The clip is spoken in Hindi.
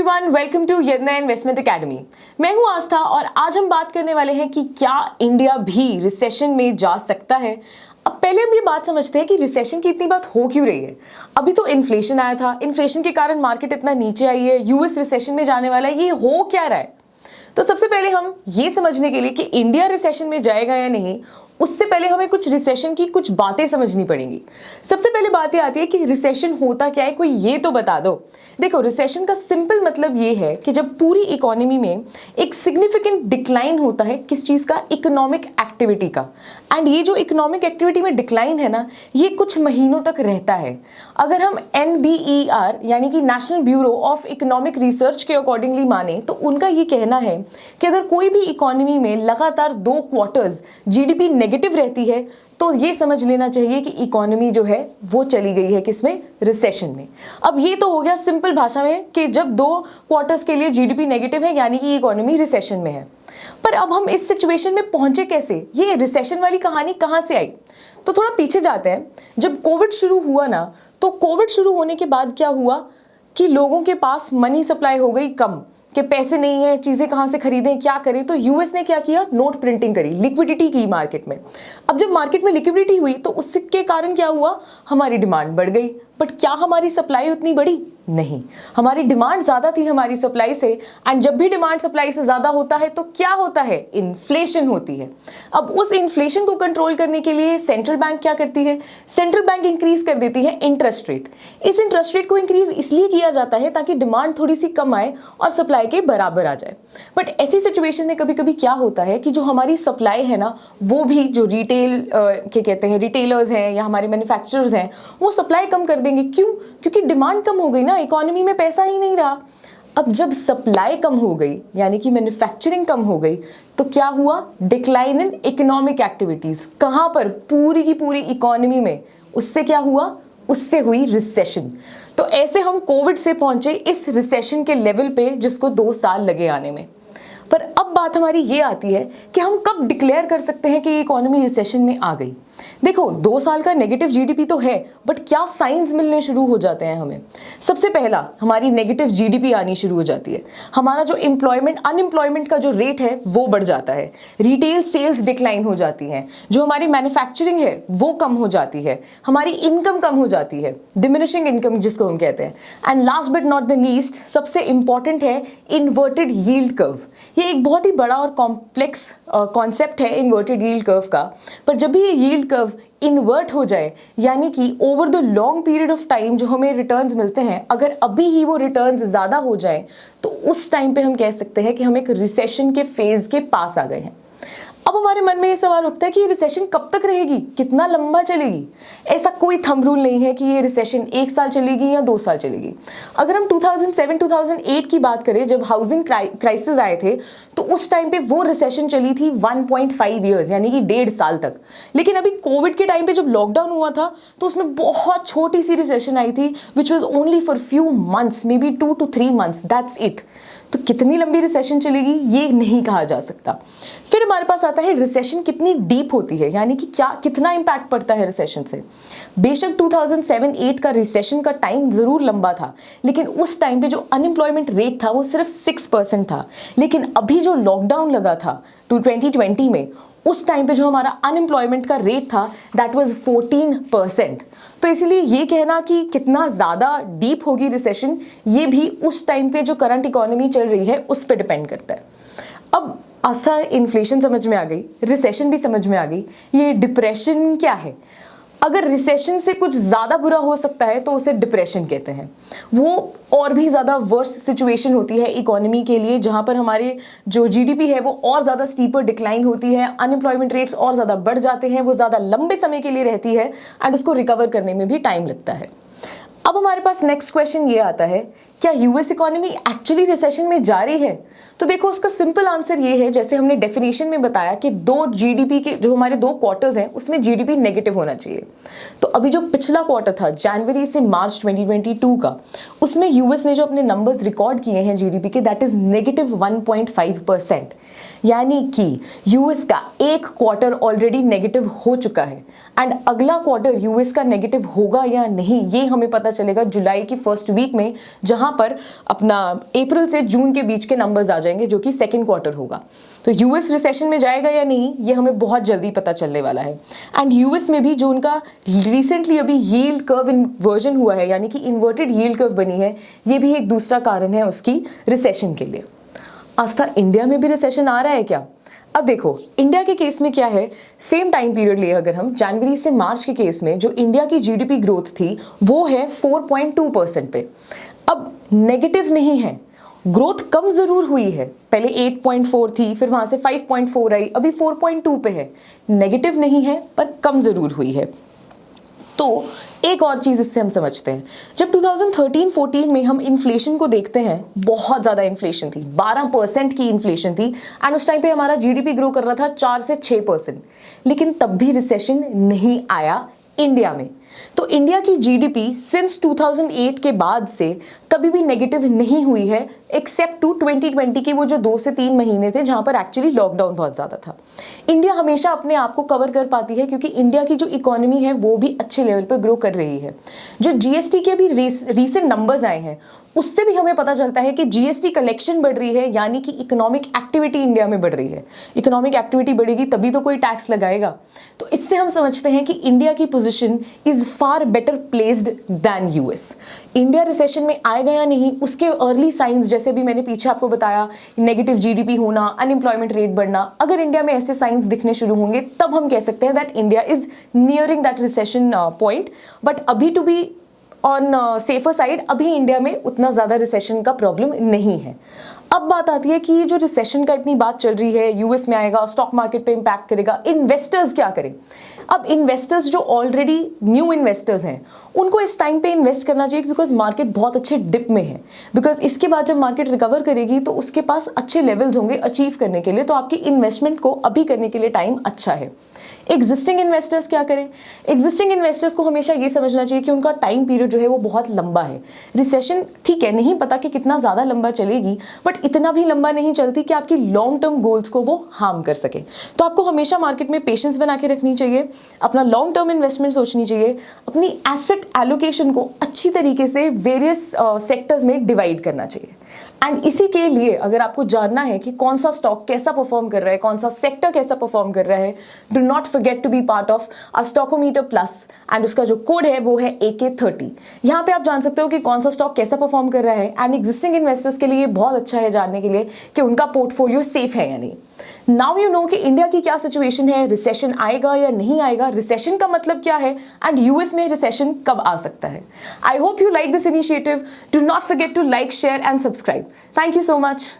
Everyone, welcome to Yadnya investment academy. मैं हूं आस्था और आज हम बात करने वाले हैं कि क्या इंडिया भी रिसेशन में जा सकता है। अब पहले हम ये बात समझते हैं कि रिसेशन की इतनी बात हो क्यों रही है। अभी तो इन्फ्लेशन आया था, इन्फ्लेशन के कारण मार्केट इतना नीचे आई है, यूएस रिसेशन में जाने वाला है, ये हो क्या रहा है। तो सबसे पहले हम ये समझने के लिए कि इंडिया रिसेशन में जाएगा या नहीं, उससे पहले हमें कुछ रिसेशन की कुछ बातें समझनी पड़ेंगी। सबसे पहले बात ये आती है कि रिसेशन होता क्या है, कोई ये तो बता दो। देखो, रिसेशन का सिंपल मतलब ये है कि जब पूरी इकोनॉमी में एक सिग्निफिकेंट डिक्लाइन होता है किस चीज का, इकोनॉमिक एक्टिविटी का। एंड ये जो इकोनॉमिक एक्टिविटी में डिक्लाइन है ना, ये कुछ महीनों तक रहता है। अगर हम NBER यानी कि national bureau of economic research के अकॉर्डिंगली माने तो उनका ये कहना है कि अगर कोई भी इकोनॉमी में लगातार 2 क्वार्टर्स जीडीपी नेगेटिव रहती है तो ये समझ लेना चाहिए कि इकोनॉमी जो है वो चली गई है किसमें, रिसेशन में। अब ये तो हो गया सिंपल भाषा में कि जब 2 क्वार्टर्स के लिए जीडीपी नेगेटिव है यानी कि इकोनॉमी रिसेशन में है। पर अब हम इस सिचुएशन में पहुंचे कैसे, ये रिसेशन वाली कहानी कहां से आई। तो थोड़ा पीछे जाते हैं। जब कोविड शुरू हुआ ना, तो कोविड शुरू होने के बाद क्या हुआ कि लोगों के पास मनी सप्लाई हो गई कम, कि पैसे नहीं है, चीजें कहां से खरीदें, क्या करें। तो यूएस ने क्या किया, नोट प्रिंटिंग करी, लिक्विडिटी की मार्केट में। अब जब मार्केट में लिक्विडिटी हुई तो उसके कारण क्या हुआ, हमारी डिमांड बढ़ गई। बट क्या हमारी सप्लाई उतनी बड़ी, नहीं, हमारी डिमांड ज्यादा थी हमारी सप्लाई से। एंड जब भी डिमांड सप्लाई से ज्यादा होता है तो क्या होता है, इन्फ्लेशन होती है। अब उस इन्फ्लेशन को कंट्रोल करने के लिए सेंट्रल बैंक क्या करती है, सेंट्रल बैंक इंक्रीज कर देती है इंटरेस्ट रेट। इस इंटरेस्ट रेट को इंक्रीज इसलिए किया जाता है ताकि डिमांड थोड़ी सी कम आए और सप्लाई के बराबर आ जाए। बट ऐसी सिचुएशन में कभी कभी क्या होता है कि जो हमारी सप्लाई है ना, वो भी जो रिटेल के कहते हैं रिटेलर्स हैं या हमारे मैन्युफैक्चरर्स हैं, वो सप्लाई कम कर देंगे। क्यों? क्योंकि डिमांड कम हो गई ना, इकोनॉमी में पैसा ही नहीं रहा। अब जब सप्लाई कम हो गई यानी कि मैन्युफैक्चरिंग कम हो गई तो क्या हुआ, डिक्लाइन इन इकोनॉमिक एक्टिविटीज। कहां पर, पूरी की पूरी इकोनॉमी में। उससे क्या हुआ, उससे हुई रिसेशन। तो ऐसे हम कोविड से पहुंचे इस रिसेशन के लेवल पे जिसको 2 साल लगे आने में। पर अब बात हमारी ये आती है कि हम कब डिक्लेयर कर सकते हैं कि इकोनॉमी रिसेशन में आ गई। देखो, 2 साल का नेगेटिव जीडीपी तो है, बट क्या साइंस मिलने शुरू हो जाते हैं हमें। सबसे पहला, हमारी नेगेटिव जीडीपी आनी शुरू हो जाती है। हमारा जो अनएम्प्लॉयमेंट का जो रेट है वो बढ़ जाता है। रिटेल सेल्स डिक्लाइन हो जाती हैं। जो हमारी मैन्युफैक्चरिंग है वो कम हो जाती है। हमारी इनकम कम हो जाती है, डिमिनिशिंग इनकम जिसको हम कहते हैं। And last but not the least, सबसे इंपॉर्टेंट है इन्वर्टेड यील्ड कर्व। ये एक बहुत ही बड़ा और कॉम्प्लेक्स कॉन्सेप्ट है इन्वर्टेड यील्ड कर्व का। पर जब भी ये यील्ड कर्व इन्वर्ट हो जाए यानी कि over the long period of time जो हमें रिटर्न्स मिलते हैं, अगर अभी ही वो रिटर्न्स ज्यादा हो जाए तो उस टाइम पे हम कह सकते हैं कि हम एक रिसेशन के फेज के पास आ गए हैं। अब हमारे मन में ये सवाल उठता है कि ये रिसेशन कब तक रहेगी, कितना लंबा चलेगी। ऐसा कोई थंब रूल नहीं है कि ये रिसेशन 1 साल चलेगी या 2 साल चलेगी। अगर हम 2007-2008 की बात करें, जब हाउसिंग क्राइसिस आए थे, तो उस टाइम पे वो रिसेशन चली थी 1.5 ईयर्स यानी कि 1.5 साल तक। लेकिन अभी कोविड के टाइम पे जब लॉकडाउन हुआ था तो उसमें बहुत छोटी सी रिसेशन आई थी, which was only for few months, may be 2 to 3 months, that's it. तो कितनी लंबी रिसेशन चलेगी ये नहीं कहा जा सकता। फिर हमारे पास आता है रिसेशन कितनी डीप होती है, यानी कि क्या कितना इंपैक्ट पड़ता है रिसेशन से। बेशक 2007-8 का रिसेशन का टाइम जरूर लंबा था, लेकिन उस टाइम पे जो अनएम्प्लॉयमेंट रेट था वो सिर्फ 6% था। लेकिन अभी जो लॉकडाउन लगा था 2020 में, उस टाइम पे जो हमारा अनएम्प्लॉयमेंट का रेट था दैट वाज 14%। तो इसलिए ये कहना कि कितना ज़्यादा डीप होगी रिसेशन, ये भी उस टाइम पे जो करंट इकोनॉमी चल रही है उस पर डिपेंड करता है। अब आस्था, इन्फ्लेशन समझ में आ गई, रिसेशन भी समझ में आ गई, ये डिप्रेशन क्या है। अगर रिसेशन से कुछ ज़्यादा बुरा हो सकता है तो उसे डिप्रेशन कहते हैं। वो और भी ज़्यादा वर्स्ट सिचुएशन होती है इकोनॉमी के लिए, जहाँ पर हमारे जो जीडीपी है वो और ज़्यादा स्टीपर डिक्लाइन होती है, अनएम्प्लॉयमेंट रेट्स और ज़्यादा बढ़ जाते हैं, वो ज़्यादा लंबे समय के लिए रहती है एंड उसको रिकवर करने में भी टाइम लगता है। अब हमारे पास नेक्स्ट क्वेश्चन ये आता है, क्या यूएस इकोनॉमी एक्चुअली रिसेशन में जा रही है। तो देखो, उसका सिंपल आंसर ये है, जैसे हमने डेफिनेशन में बताया कि 2 जीडीपी के जो हमारे 2 क्वार्टर्स हैं उसमें जीडीपी नेगेटिव होना चाहिए। तो अभी जो पिछला क्वार्टर था जनवरी से मार्च 2022 का, उसमें यूएस ने जो अपने नंबर्स रिकॉर्ड किए हैं जीडीपी के, दैट इज -1.5%। यानी कि यूएस का एक क्वार्टर ऑलरेडी नेगेटिव हो चुका है एंड अगला क्वार्टर यूएस का नेगेटिव होगा या नहीं ये हमें पता चलेगा जुलाई की फर्स्ट वीक में, जहां पर अपना अप्रैल से जून के बीच के नंबर्स आ जाएंगे जो कि सेकेंड क्वार्टर होगा। तो यूएस रिसेशन में जाएगा या नहीं ये हमें बहुत जल्दी पता चलने वाला है। एंड यूएस में भी जो उनका रिसेंटली अभी यील्ड कर्व इन्वर्जन हुआ है, यानी कि इन्वर्टेड यील्ड कर्व बनी है, ये भी एक दूसरा कारण है उसकी रिसेशन के लिए। आस्था, इंडिया में भी रिसेशन आ रहा है क्या? अब देखो, इंडिया के केस में क्या है, सेम टाइम पीरियड लिए अगर हम जनवरी से मार्च के केस में जो इंडिया की जीडीपी ग्रोथ थी वो है 4.2% पे। अब नेगेटिव नहीं है, ग्रोथ कम जरूर हुई है, पहले 8.4 थी, फिर वहां से 5.4 आई, अभी 4.2 पे है। नेगेटिव नहीं है पर कम जरूर हुई है। तो एक और चीज इससे हम समझते हैं, जब 2013-14 में हम इन्फ्लेशन को देखते हैं, बहुत ज्यादा इन्फ्लेशन थी, 12% की इन्फ्लेशन थी, एंड उस टाइम पे हमारा जीडीपी ग्रो कर रहा था 4 से 6%, लेकिन तब भी रिसेशन नहीं आया इंडिया में। तो इंडिया की जीडीपी सिंस 2008 के बाद से कभी भी नेगेटिव नहीं हुई है, एक्सेप्ट टू 2020 के वो जो 2 से 3 महीने थे जहां पर एक्चुअली लॉकडाउन बहुत ज्यादा था। इंडिया हमेशा अपने आप को कवर कर पाती है क्योंकि इंडिया की जो इकोनॉमी है वो भी अच्छे लेवल पर ग्रो कर रही है। जो जीएसटी के भी रीसेंट नंबर्स आए हैं उससे भी हमें पता चलता है कि जीएसटी कलेक्शन बढ़ रही है, यानी कि इकोनॉमिक एक्टिविटी इंडिया में बढ़ रही है। इकोनॉमिक एक्टिविटी बढ़ेगी तभी तो कोई टैक्स लगाएगा। तो इससे हम समझते हैं कि इंडिया की position is far better placed than US. India recession में आएगा या नहीं उसके अर्ली साइंस, जैसे भी मैंने पीछे आपको बताया, नेगेटिव जीडीपी होना, अनएम्प्लॉयमेंट रेट बढ़ना, अगर इंडिया में ऐसे साइंस दिखने शुरू होंगे तब हम कह सकते हैं that India is nearing that recession point. But अभी to be on safer side, अभी इंडिया में उतना ज्यादा रिसेशन का प्रॉब्लम नहीं है। अब बात आती है कि ये जो रिसेशन का इतनी बात चल रही है, यूएस में आएगा, स्टॉक मार्केट पे इंपैक्ट करेगा, इन्वेस्टर्स क्या करें? अब इन्वेस्टर्स जो ऑलरेडी न्यू इन्वेस्टर्स हैं उनको इस टाइम पे इन्वेस्ट करना चाहिए बिकॉज मार्केट बहुत अच्छे डिप में है। बिकॉज इसके बाद जब मार्केट रिकवर करेगी तो उसके पास अच्छे लेवल्स होंगे अचीव करने के लिए, तो आपकी इन्वेस्टमेंट को अभी करने के लिए टाइम अच्छा है। एग्जिस्टिंग इन्वेस्टर्स क्या करें? एग्जिस्टिंग इन्वेस्टर्स को हमेशा ये समझना चाहिए कि उनका टाइम पीरियड जो है वो बहुत लंबा है। रिसेशन ठीक है, नहीं पता कि कितना ज़्यादा लंबा चलेगी, बट इतना भी लंबा नहीं चलती कि आपकी लॉन्ग टर्म गोल्स को वो हार्म कर सके। तो आपको हमेशा मार्केट में पेशेंस बना के रखनी चाहिए, अपना लॉन्ग टर्म इन्वेस्टमेंट सोचनी चाहिए, अपनी एसेट एलोकेशन को अच्छी तरीके से वेरियस सेक्टर्स में डिवाइड करना चाहिए। एंड इसी के लिए अगर आपको जानना है कि कौन सा स्टॉक कैसा परफॉर्म कर रहा है, कौन सा सेक्टर कैसा परफॉर्म कर रहा है, do not forget to be part of a stockometer plus, and उसका जो कोड है वो है AK30। यहाँ पे आप जान सकते हो कि कौन सा स्टॉक कैसा परफॉर्म कर रहा है। एंड एग्जिस्टिंग इन्वेस्टर्स के लिए ये बहुत अच्छा है जानने के लिए कि उनका पोर्टफोलियो सेफ है या नहीं। नाउ यू नो कि इंडिया की क्या सिचुएशन है, रिसेशन आएगा या नहीं आएगा, रिसेशन का मतलब क्या है, एंड यूएस में रिसेशन कब आ सकता है। I hope you like this initiative. Do not forget to like, share and subscribe. Thank you so much.